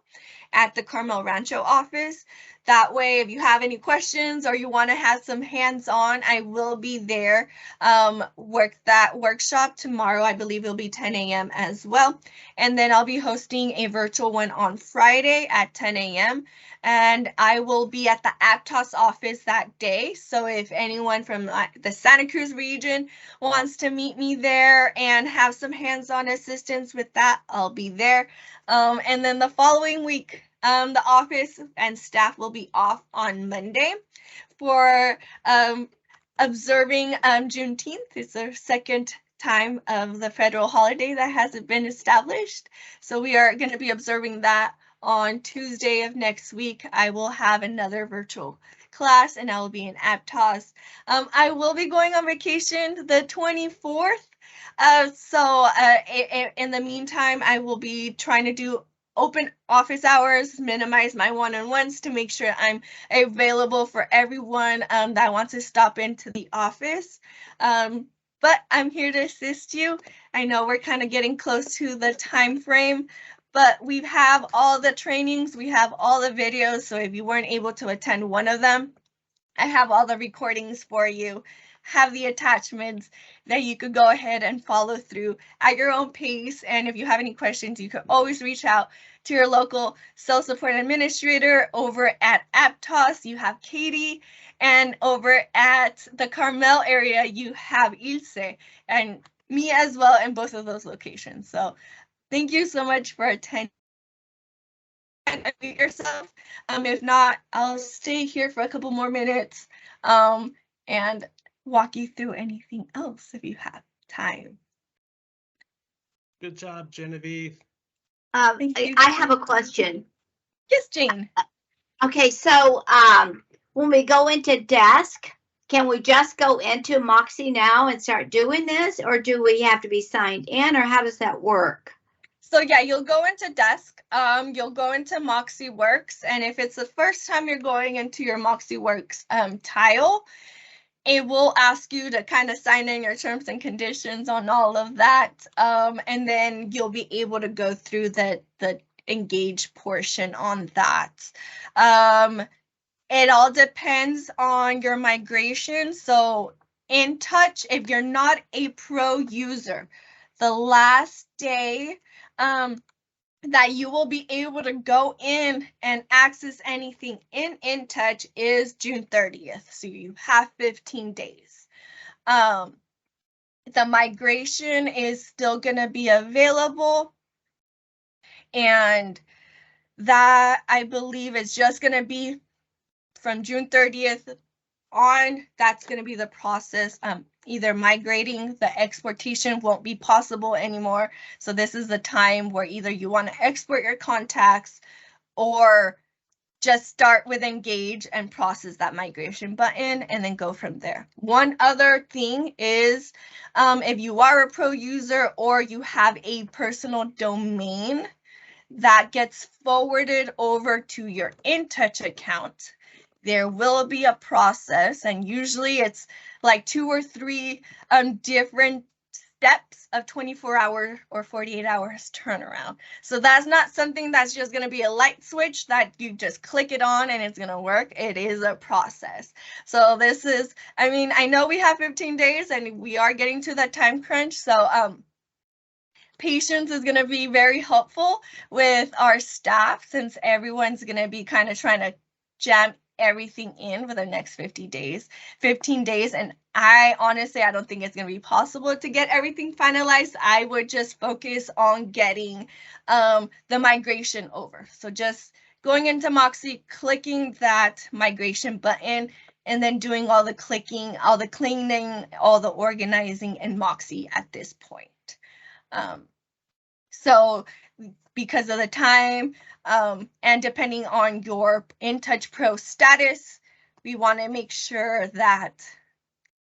at the Carmel Rancho office. That way, if you have any questions or you want to have some hands-on, I will be there. That workshop tomorrow, I believe it'll be 10 a.m. as well. And then I'll be hosting a virtual one on Friday at 10 a.m. And I will be at the Aptos office that day. So if anyone from the Santa Cruz region wants to meet me there and have some hands-on assistance with that, I'll be there. And then the following week, the office and staff will be off on Monday for observing Juneteenth. It's the second time of the federal holiday that hasn't been established. So we are going to be observing that on Tuesday of next week, I will have another virtual class, and I will be in Aptos. I will be going on vacation the 24th. In the meantime, I will be trying to do open office hours, minimize my one-on-ones to make sure I'm available for everyone that wants to stop into the office. But I'm here to assist you. I know we're kind of getting close to the time frame, but we have all the trainings, we have all the videos, so if you weren't able to attend one of them, I have all the recordings for you, have the attachments that you could go ahead and follow through at your own pace. And if you have any questions, you could always reach out to your local self-support administrator. Over at Aptos, you have Katie, and over at the Carmel area, you have Ilse and me as well in both of those locations. So thank you so much for attending. Unmute yourself. If not, I'll stay here for a couple more minutes and walk you through anything else if you have time. Good job, Genevieve. I have a question. Yes, Jane. Okay, so when we go into desk, can we just go into Moxie now and start doing this, or do we have to be signed in, or how does that work? So yeah, you'll go into desk, you'll go into MoxiWorks, and if it's the first time you're going into your MoxiWorks tile, it will ask you to kind of sign in your terms and conditions on all of that, and then you'll be able to go through the engage portion on that. It all depends on your migration. So in touch, if you're not a pro user, the last day that you will be able to go in and access anything in InTouch is June 30th. So you have 15 days. The migration is still going to be available, and that I believe is just going to be from June 30th on. That's going to be the process. Either migrating, the exportation won't be possible anymore. So this is the time where either you want to export your contacts or just start with Engage and process that migration button and then go from there. One other thing is if you are a pro user or you have a personal domain that gets forwarded over to your InTouch account, there will be a process, and usually it's like 2 or 3 different steps of 24-hour or 48 hours turnaround. So that's not something that's just going to be a light switch that you just click it on and it's going to work. It is a process. So this is, I mean, I know we have 15 days and we are getting to that time crunch. So patience is going to be very helpful with our staff, since everyone's going to be kind of trying to jam everything in for the next 15 days. And I honestly don't think it's going to be possible to get everything finalized. I would just focus on getting the migration over. So just going into Moxie, clicking that migration button, and then doing all the clicking, all the cleaning, all the organizing in Moxie at this point. So because of the time and depending on your InTouch Pro status, we want to make sure that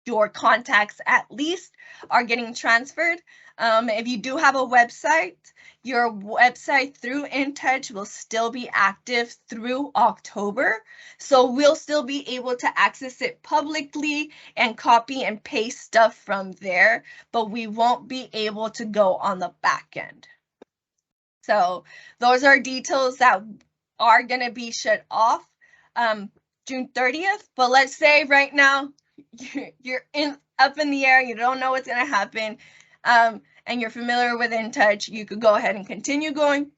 your contacts at least are getting transferred. If you do have a website, your website through InTouch will still be active through October. So we'll still be able to access it publicly and copy and paste stuff from there, but we won't be able to go on the back end. So those are details that are going to be shut off June 30th. But let's say right now you're up in the air, you don't know what's going to happen, and you're familiar with InTouch, you could go ahead and continue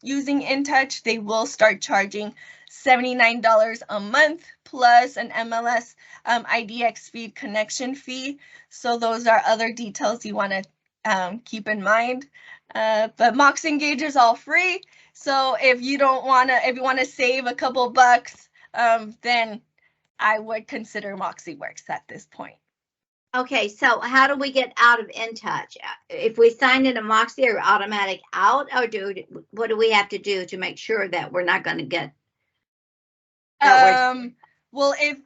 using InTouch. They will start charging $79 a month plus an MLS IDX feed connection fee. So those are other details you want to keep in mind. But MoxiEngage is all free. So if you want to save a couple bucks, then I would consider MoxiWorks at this point. Okay, so how do we get out of In Touch? If we sign into Moxie, are we automatic out, or what do we have to do to make sure that we're not going to get? Well, if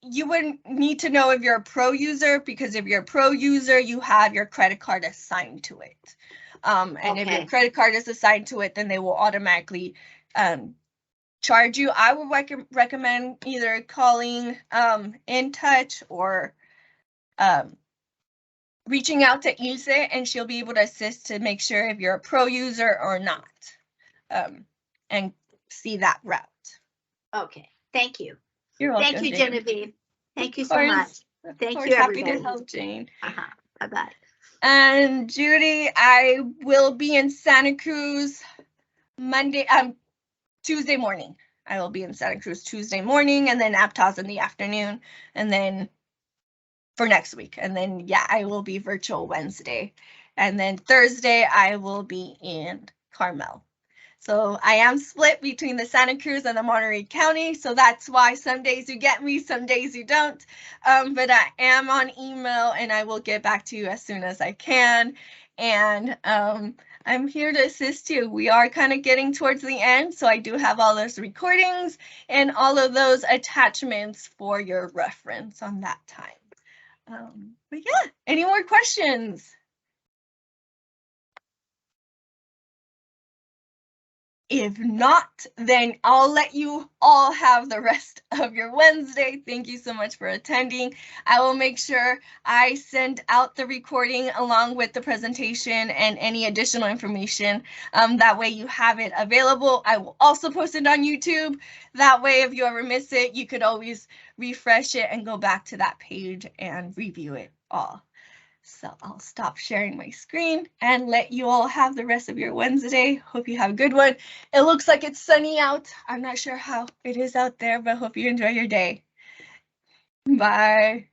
you would need to know if you're a pro user, because if you're a pro user, you have your credit card assigned to it. And if your Okay. credit card is assigned to it, then they will automatically charge you. I would recommend either calling In Touch or reaching out to Use It, and she'll be able to assist to make sure if you're a pro user or not, and see that route. Okay, thank you. You're welcome. Thank you, Jane. Genevieve. Thank you Of so course. much. Of Thank course, you, happy everybody. to help, Jane. Bye-bye. And Judy, I will be in Santa Cruz Tuesday morning. I will be in Santa Cruz Tuesday morning, and then Aptos in the afternoon, and then for next week. And then, yeah, I will be virtual Wednesday. And then Thursday, I will be in Carmel. So I am split between the Santa Cruz and the Monterey County. So that's why some days you get me, some days you don't. But I am on email, and I will get back to you as soon as I can. And I'm here to assist you. We are kind of getting towards the end, so I do have all those recordings and all of those attachments for your reference on that time. But yeah, any more questions? If not, then I'll let you all have the rest of your Wednesday. Thank you so much for attending. I will make sure I send out the recording along with the presentation and any additional information. That way you have it available. I will also post it on YouTube. That way, if you ever miss it, you could always refresh it and go back to that page and review it all. So I'll stop sharing my screen and let you all have the rest of your Wednesday. Hope you have a good one. It looks like it's sunny out. I'm not sure how it is out there, but hope you enjoy your day. Bye.